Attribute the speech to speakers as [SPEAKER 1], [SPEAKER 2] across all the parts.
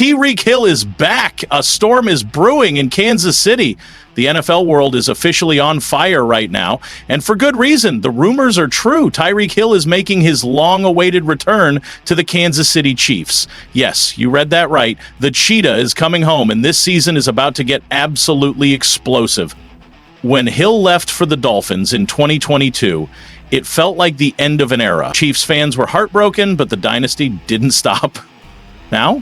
[SPEAKER 1] Tyreek Hill is back. A storm is brewing in Kansas City. The NFL world is officially on fire right now, and for good reason. The rumors are true. Tyreek Hill is making his long-awaited return to the Kansas City Chiefs. Yes, you read that right. The Cheetah is coming home, and this season is about to get absolutely explosive. When Hill left for the Dolphins in 2022, it felt like the end of an era. Chiefs fans were heartbroken, but the dynasty didn't stop. Now,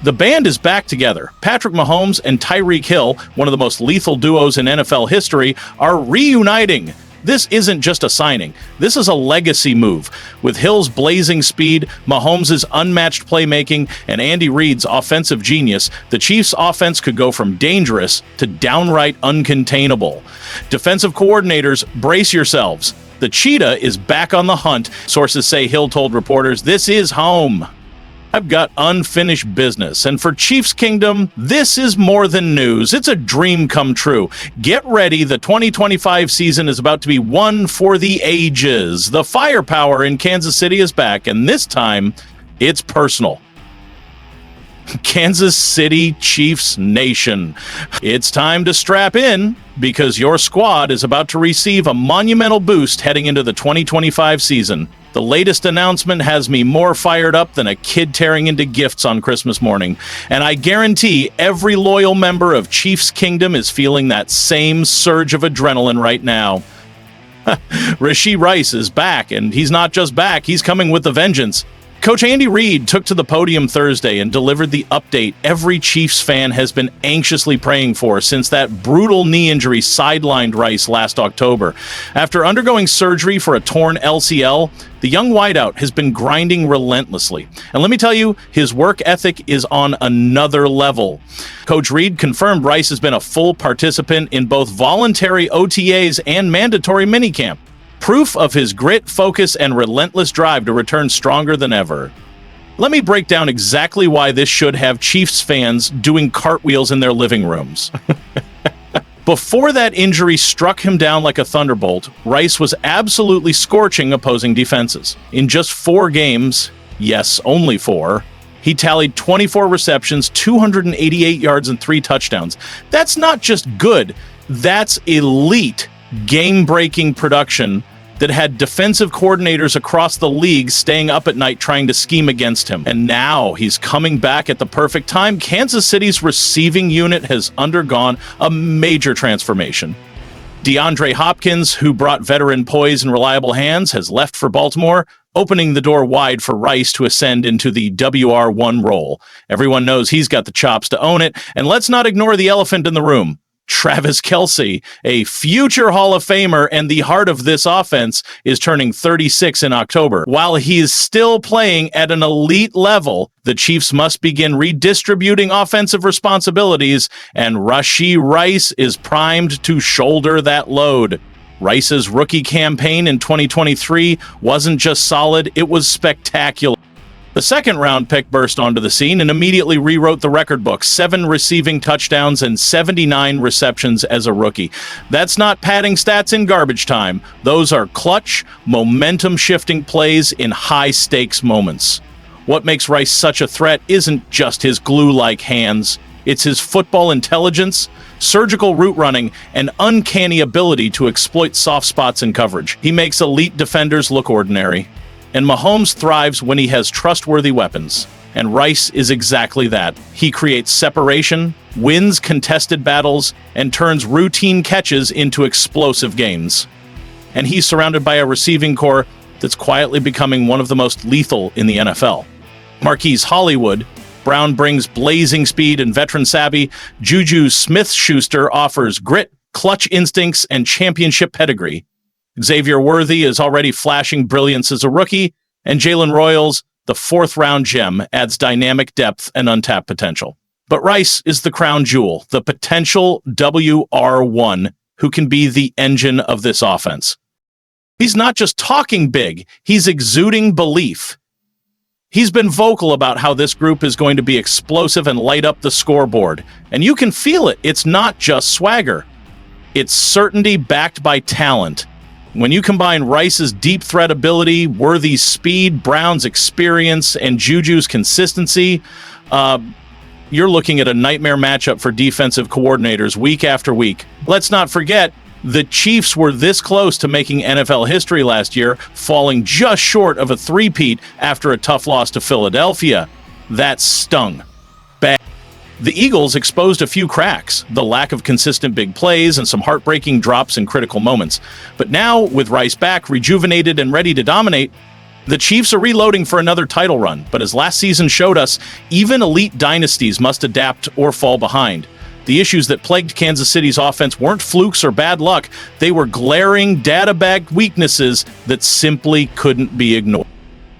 [SPEAKER 1] the band is back together. Patrick Mahomes and Tyreek Hill, one of the most lethal duos in NFL history, are reuniting. This isn't just a signing. This is a legacy move. With Hill's blazing speed, Mahomes' unmatched playmaking, and Andy Reid's offensive genius, the Chiefs' offense could go from dangerous to downright uncontainable. Defensive coordinators, brace yourselves. The Cheetah is back on the hunt. Sources say Hill told reporters, "This is home. I've got unfinished business." And for Chiefs Kingdom, this is more than news. It's a dream come true. Get ready. The 2025 season is about to be one for the ages. The firepower in Kansas City is back, and this time, it's personal. Kansas City Chiefs Nation. It's time to strap in, because your squad is about to receive a monumental boost heading into the 2025 season. The latest announcement has me more fired up than a kid tearing into gifts on Christmas morning. And I guarantee every loyal member of Chiefs Kingdom is feeling that same surge of adrenaline right now. Rashee Rice is back, and he's not just back, he's coming with a vengeance. Coach Andy Reid took to the podium Thursday and delivered the update every Chiefs fan has been anxiously praying for since that brutal knee injury sidelined Rice last October. After undergoing surgery for a torn LCL, the young wideout has been grinding relentlessly. And let me tell you, his work ethic is on another level. Coach Reid confirmed Rice has been a full participant in both voluntary OTAs and mandatory minicamp. Proof of his grit, focus, and relentless drive to return stronger than ever. Let me break down exactly why this should have Chiefs fans doing cartwheels in their living rooms. Before that injury struck him down like a thunderbolt, Rice was absolutely scorching opposing defenses. In just 4 games, yes, only 4, he tallied 24 receptions, 288 yards, and 3 touchdowns. That's not just good, that's elite, game-breaking production that had defensive coordinators across the league staying up at night trying to scheme against him. And now he's coming back at the perfect time. Kansas City's receiving unit has undergone a major transformation. DeAndre Hopkins, who brought veteran poise and reliable hands, has left for Baltimore, opening the door wide for Rice to ascend into the WR1 role. Everyone knows he's got the chops to own it, and let's not ignore the elephant in the room. Travis Kelce, a future Hall of Famer and the heart of this offense, is turning 36 in October. While he is still playing at an elite level, the Chiefs must begin redistributing offensive responsibilities, and Rashee Rice is primed to shoulder that load. Rice's rookie campaign in 2023 wasn't just solid, it was spectacular. The second-round pick burst onto the scene and immediately rewrote the record book, 7 receiving touchdowns and 79 receptions as a rookie. That's not padding stats in garbage time. Those are clutch, momentum-shifting plays in high-stakes moments. What makes Rice such a threat isn't just his glue-like hands. It's his football intelligence, surgical route running, and uncanny ability to exploit soft spots in coverage. He makes elite defenders look ordinary. And Mahomes thrives when he has trustworthy weapons. And Rice is exactly that. He creates separation, wins contested battles, and turns routine catches into explosive gains. And he's surrounded by a receiving core that's quietly becoming one of the most lethal in the NFL. Marquise Hollywood, Brown brings blazing speed and veteran savvy. Juju Smith-Schuster offers grit, clutch instincts, and championship pedigree. Xavier Worthy is already flashing brilliance as a rookie, and Jalen Royals, the 4th-round gem, adds dynamic depth and untapped potential. But Rice is the crown jewel, the potential WR1 who can be the engine of this offense. He's not just talking big, he's exuding belief. He's been vocal about how this group is going to be explosive and light up the scoreboard, and you can feel it. It's not just swagger. It's certainty backed by talent. When you combine Rice's deep threat ability, Worthy's speed, Brown's experience, and Juju's consistency, you're looking at a nightmare matchup for defensive coordinators week after week. Let's not forget, the Chiefs were this close to making NFL history last year, falling just short of a three-peat after a tough loss to Philadelphia. That stung bad. The Eagles exposed a few cracks, the lack of consistent big plays and some heartbreaking drops in critical moments. But now, with Rice back, rejuvenated and ready to dominate, the Chiefs are reloading for another title run. But as last season showed us, even elite dynasties must adapt or fall behind. The issues that plagued Kansas City's offense weren't flukes or bad luck. They were glaring, data-backed weaknesses that simply couldn't be ignored.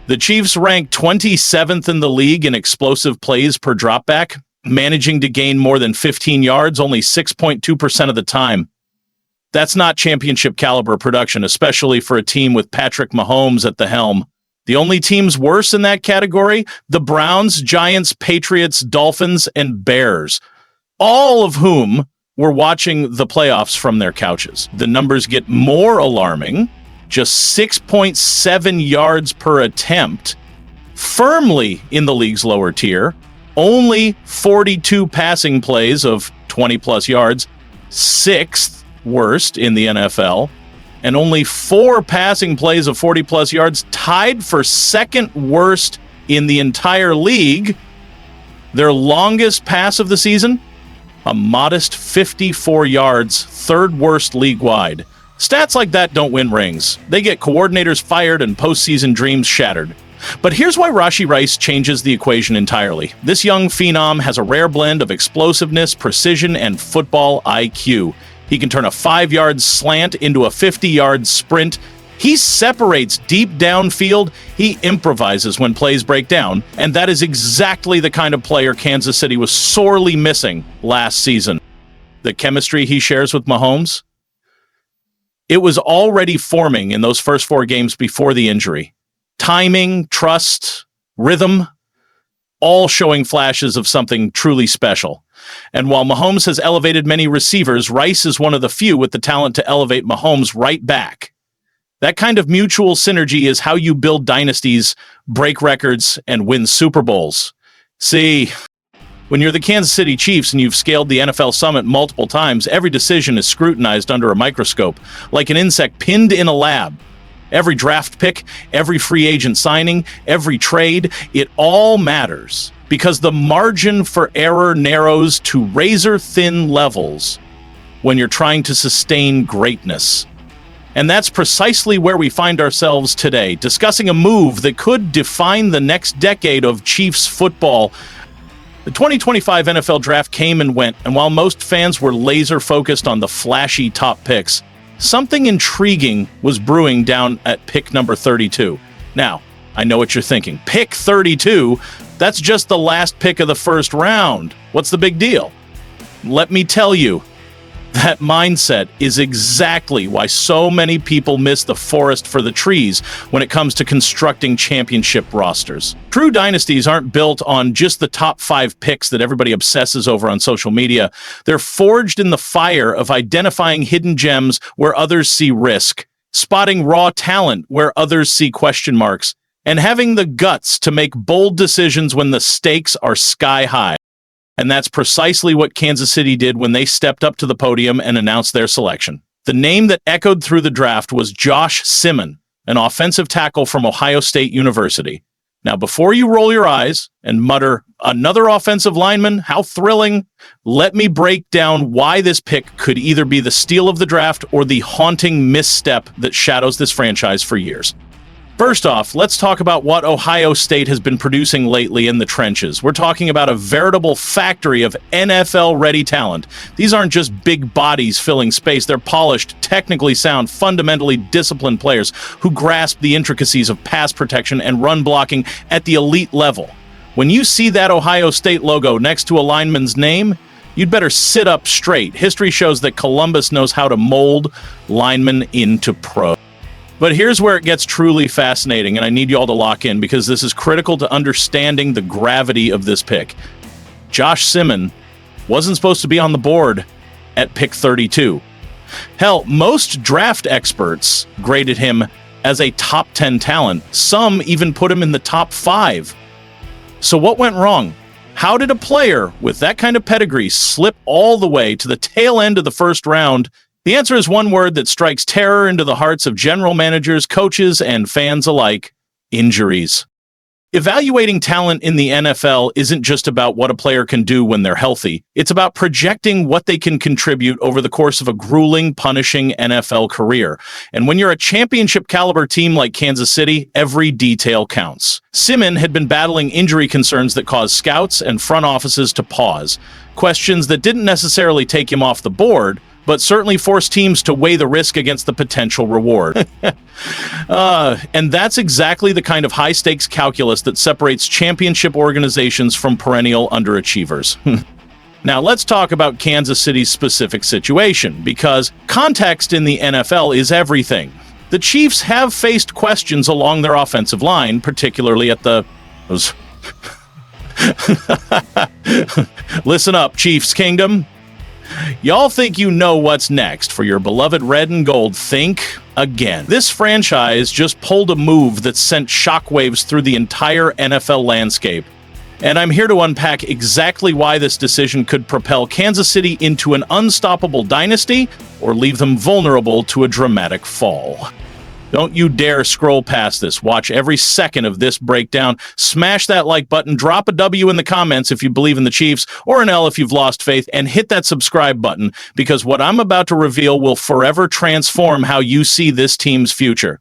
[SPEAKER 1] The Chiefs ranked 27th in the league in explosive plays per dropback, managing to gain more than 15 yards only 6.2% of the time. That's not championship caliber production, especially for a team with Patrick Mahomes at the helm. The only teams worse in that category, the Browns, Giants, Patriots, Dolphins, and Bears, all of whom were watching the playoffs from their couches. The numbers get more alarming. Just 6.7 yards per attempt, firmly in the league's lower tier. Only 42 passing plays of 20-plus yards, sixth worst in the NFL, and only 4 passing plays of 40-plus yards, tied for second worst in the entire league. Their longest pass of the season, a modest 54 yards, third worst league-wide. Stats like that don't win rings. They get coordinators fired and postseason dreams shattered. But here's why Rashee Rice changes the equation entirely. This young phenom has a rare blend of explosiveness, precision, and football IQ. He can turn a 5-yard slant into a 50-yard sprint. He separates deep downfield. He improvises when plays break down. And that is exactly the kind of player Kansas City was sorely missing last season. The chemistry he shares with Mahomes, it was already forming in those first 4 games before the injury. Timing, trust, rhythm, all showing flashes of something truly special. And while Mahomes has elevated many receivers, Rice is one of the few with the talent to elevate Mahomes right back. That kind of mutual synergy is how you build dynasties, break records, and win Super Bowls. See, when you're the Kansas City Chiefs and you've scaled the NFL summit multiple times, every decision is scrutinized under a microscope, like an insect pinned in a lab. Every draft pick, every free agent signing, every trade, it all matters because the margin for error narrows to razor-thin levels when you're trying to sustain greatness. And that's precisely where we find ourselves today, discussing a move that could define the next decade of Chiefs football. The 2025 NFL Draft came and went, and while most fans were laser-focused on the flashy top picks, something intriguing was brewing down at pick number 32. Now, I know what you're thinking. Pick 32? That's just the last pick of the first round. What's the big deal? Let me tell you, that mindset is exactly why so many people miss the forest for the trees when it comes to constructing championship rosters. True dynasties aren't built on just the top 5 picks that everybody obsesses over on social media. They're forged in the fire of identifying hidden gems where others see risk, spotting raw talent where others see question marks, and having the guts to make bold decisions when the stakes are sky high. And that's precisely what Kansas City did when they stepped up to the podium and announced their selection. The name that echoed through the draft was Josh Simmon, an offensive tackle from Ohio State University. Now, before you roll your eyes and mutter, another offensive lineman, how thrilling, let me break down why this pick could either be the steal of the draft or the haunting misstep that shadows this franchise for years. First off, let's talk about what Ohio State has been producing lately in the trenches. We're talking about a veritable factory of NFL-ready talent. These aren't just big bodies filling space. They're polished, technically sound, fundamentally disciplined players who grasp the intricacies of pass protection and run blocking at the elite level. When you see that Ohio State logo next to a lineman's name, you'd better sit up straight. History shows that Columbus knows how to mold linemen into pros. But here's where it gets truly fascinating, and I need you all to lock in because this is critical to understanding the gravity of this pick. Josh Simmon wasn't supposed to be on the board at pick 32. Hell, most draft experts graded him as a top 10 talent. Some even put him in the top 5. So what went wrong? How did a player with that kind of pedigree slip all the way to the tail end of the first round? The answer is one word that strikes terror into the hearts of general managers, coaches, and fans alike: injuries. Evaluating talent in the NFL isn't just about what a player can do when they're healthy. It's about projecting what they can contribute over the course of a grueling, punishing NFL career. And when you're a championship-caliber team like Kansas City, every detail counts. Simmon had been battling injury concerns that caused scouts and front offices to pause. Questions that didn't necessarily take him off the board, but certainly forced teams to weigh the risk against the potential reward. And that's exactly the kind of high-stakes calculus that separates championship organizations from perennial underachievers. Now, let's talk about Kansas City's specific situation, because context in the NFL is everything. The Chiefs have faced questions along their offensive line, particularly at the... Listen up, Chiefs Kingdom. Y'all think you know what's next for your beloved red and gold. Think again. This franchise just pulled a move that sent shockwaves through the entire NFL landscape. And I'm here to unpack exactly why this decision could propel Kansas City into an unstoppable dynasty or leave them vulnerable to a dramatic fall. Don't you dare scroll past this. Watch every second of this breakdown. Smash that like button, drop a W in the comments if you believe in the Chiefs, or an L if you've lost faith, and hit that subscribe button, because what I'm about to reveal will forever transform how you see this team's future.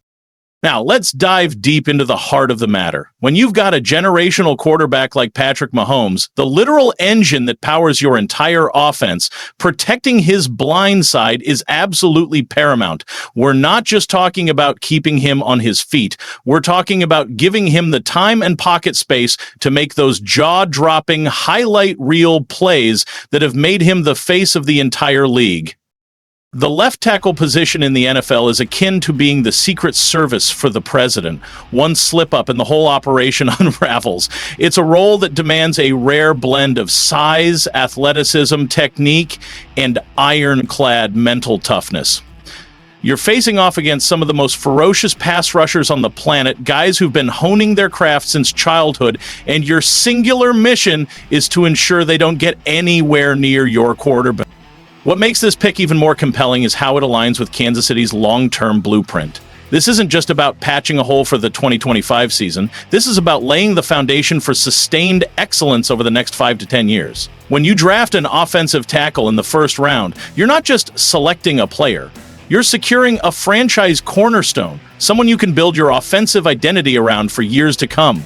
[SPEAKER 1] Now, let's dive deep into the heart of the matter. When you've got a generational quarterback like Patrick Mahomes, the literal engine that powers your entire offense, protecting his blind side is absolutely paramount. We're not just talking about keeping him on his feet. We're talking about giving him the time and pocket space to make those jaw-dropping, highlight reel plays that have made him the face of the entire league. The left tackle position in the NFL is akin to being the Secret Service for the president. One slip-up and the whole operation unravels. It's a role that demands a rare blend of size, athleticism, technique, and ironclad mental toughness. You're facing off against some of the most ferocious pass rushers on the planet, guys who've been honing their craft since childhood, and your singular mission is to ensure they don't get anywhere near your quarterback. What makes this pick even more compelling is how it aligns with Kansas City's long-term blueprint. This isn't just about patching a hole for the 2025 season. This is about laying the foundation for sustained excellence over the next 5 to 10 years. When you draft an offensive tackle in the first round, you're not just selecting a player. You're securing a franchise cornerstone, someone you can build your offensive identity around for years to come.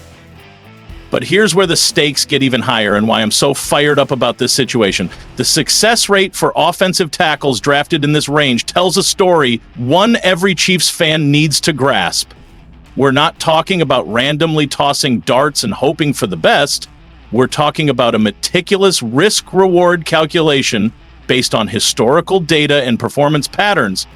[SPEAKER 1] But here's where the stakes get even higher and why I'm so fired up about this situation. The success rate for offensive tackles drafted in this range tells a story one every Chiefs fan needs to grasp. We're not talking about randomly tossing darts and hoping for the best. We're talking about a meticulous risk-reward calculation based on historical data and performance patterns.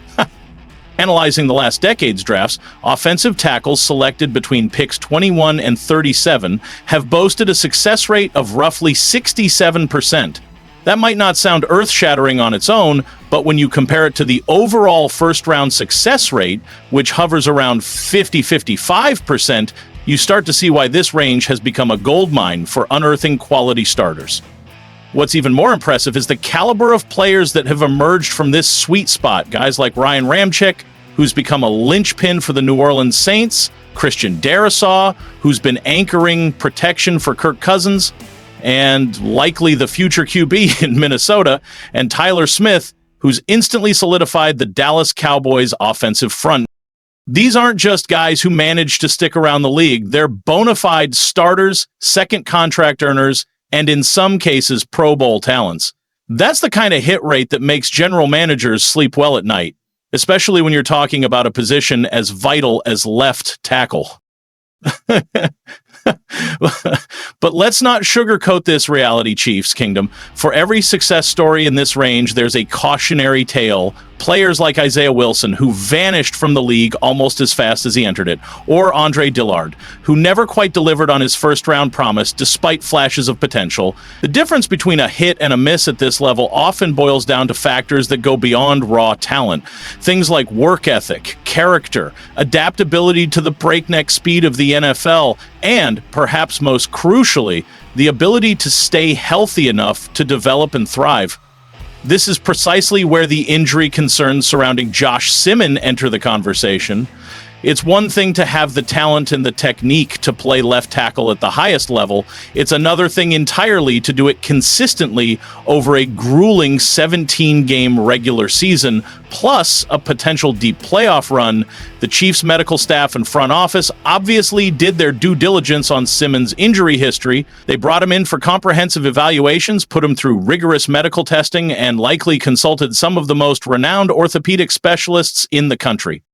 [SPEAKER 1] Analyzing the last decade's drafts, offensive tackles selected between picks 21 and 37 have boasted a success rate of roughly 67%. That might not sound earth-shattering on its own, but when you compare it to the overall first-round success rate, which hovers around 50-55%, you start to see why this range has become a goldmine for unearthing quality starters. What's even more impressive is the caliber of players that have emerged from this sweet spot. Guys like Ryan Ramczyk, who's become a linchpin for the New Orleans Saints, Christian Darrisaw, who's been anchoring protection for Kirk Cousins, and likely the future QB in Minnesota, and Tyler Smith, who's instantly solidified the Dallas Cowboys' offensive front. These aren't just guys who managed to stick around the league. They're bona fide starters, second contract earners, and in some cases, Pro Bowl talents. That's the kind of hit rate that makes general managers sleep well at night, especially when you're talking about a position as vital as left tackle. But let's not sugarcoat this reality, Chiefs Kingdom. For every success story in this range, there's a cautionary tale. Players like Isaiah Wilson, who vanished from the league almost as fast as he entered it, or Andre Dillard, who never quite delivered on his first-round promise despite flashes of potential. The difference between a hit and a miss at this level often boils down to factors that go beyond raw talent. Things like work ethic, character, adaptability to the breakneck speed of the NFL, and, perhaps most crucially, the ability to stay healthy enough to develop and thrive. This is precisely where the injury concerns surrounding Josh Simmon enter the conversation. It's one thing to have the talent and the technique to play left tackle at the highest level. It's another thing entirely to do it consistently over a grueling 17-game regular season, plus a potential deep playoff run. The Chiefs' medical staff and front office obviously did their due diligence on Simmons' injury history. They brought him in for comprehensive evaluations, put him through rigorous medical testing, and likely consulted some of the most renowned orthopedic specialists in the country.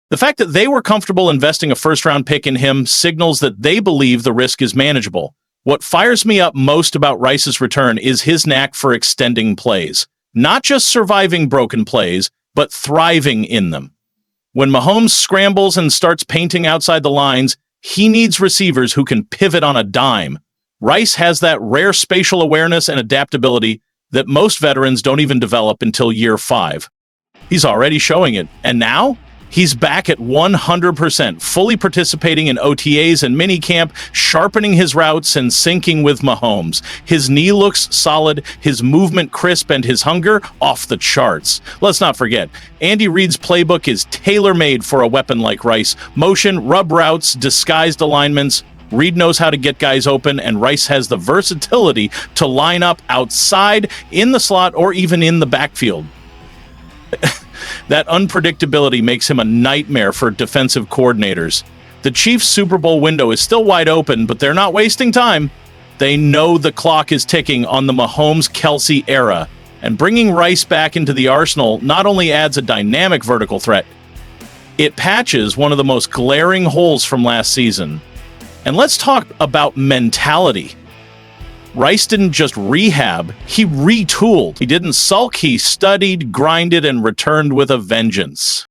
[SPEAKER 1] The fact that they were comfortable investing a first-round pick in him signals that they believe the risk is manageable. What fires me up most about Rice's return is his knack for extending plays. Not just surviving broken plays, but thriving in them. When Mahomes scrambles and starts painting outside the lines, he needs receivers who can pivot on a dime. Rice has that rare spatial awareness and adaptability that most veterans don't even develop until year 5. He's already showing it, and now he's back at 100%, fully participating in OTAs and minicamp, sharpening his routes and syncing with Mahomes. His knee looks solid, his movement crisp, and his hunger off the charts. Let's not forget, Andy Reid's playbook is tailor-made for a weapon like Rice. Motion, rub routes, disguised alignments. Reid knows how to get guys open, and Rice has the versatility to line up outside, in the slot, or even in the backfield. That unpredictability makes him a nightmare for defensive coordinators. The Chiefs' Super Bowl window is still wide open, but they're not wasting time. They know the clock is ticking on the Mahomes-Kelsey era, and bringing Rice back into the arsenal not only adds a dynamic vertical threat, it patches one of the most glaring holes from last season. And let's talk about mentality. Rice didn't just rehab, he retooled. He didn't sulk, he studied, grinded, and returned with a vengeance.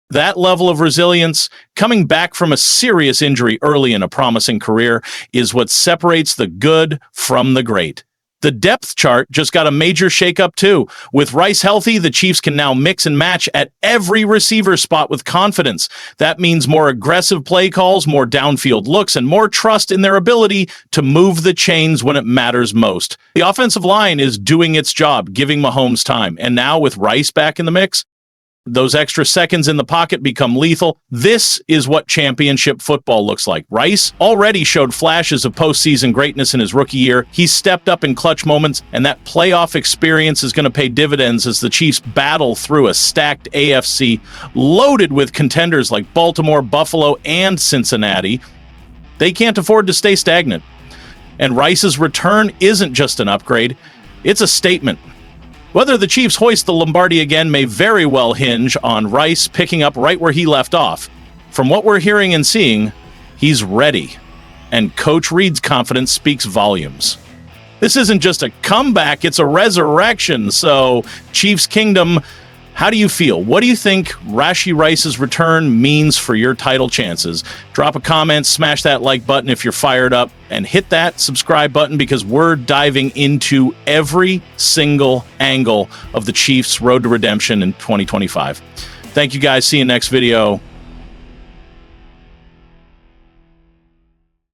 [SPEAKER 1] That level of resilience, coming back from a serious injury early in a promising career, is what separates the good from the great. The depth chart just got a major shakeup too. With Rice healthy, the Chiefs can now mix and match at every receiver spot with confidence. That means more aggressive play calls, more downfield looks, and more trust in their ability to move the chains when it matters most. The offensive line is doing its job, giving Mahomes time. And now with Rice back in the mix, those extra seconds in the pocket become lethal. This is what championship football looks like. Rice already showed flashes of postseason greatness in his rookie year. He's stepped up in clutch moments, and that playoff experience is going to pay dividends as the Chiefs battle through a stacked AFC loaded with contenders like Baltimore, Buffalo, and Cincinnati. They can't afford to stay stagnant. And Rice's return isn't just an upgrade, it's a statement. Whether the Chiefs hoist the Lombardi again may very well hinge on Rice picking up right where he left off. From what we're hearing and seeing, he's ready, and Coach Reid's confidence speaks volumes. This isn't just a comeback, it's a resurrection. So, Chiefs Kingdom, how do you feel? What do you think Rashee Rice's return means for your title chances? Drop a comment, smash that like button if you're fired up, and hit that subscribe button because we're diving into every single angle of the Chiefs' road to redemption in 2025. Thank you guys. See you next video.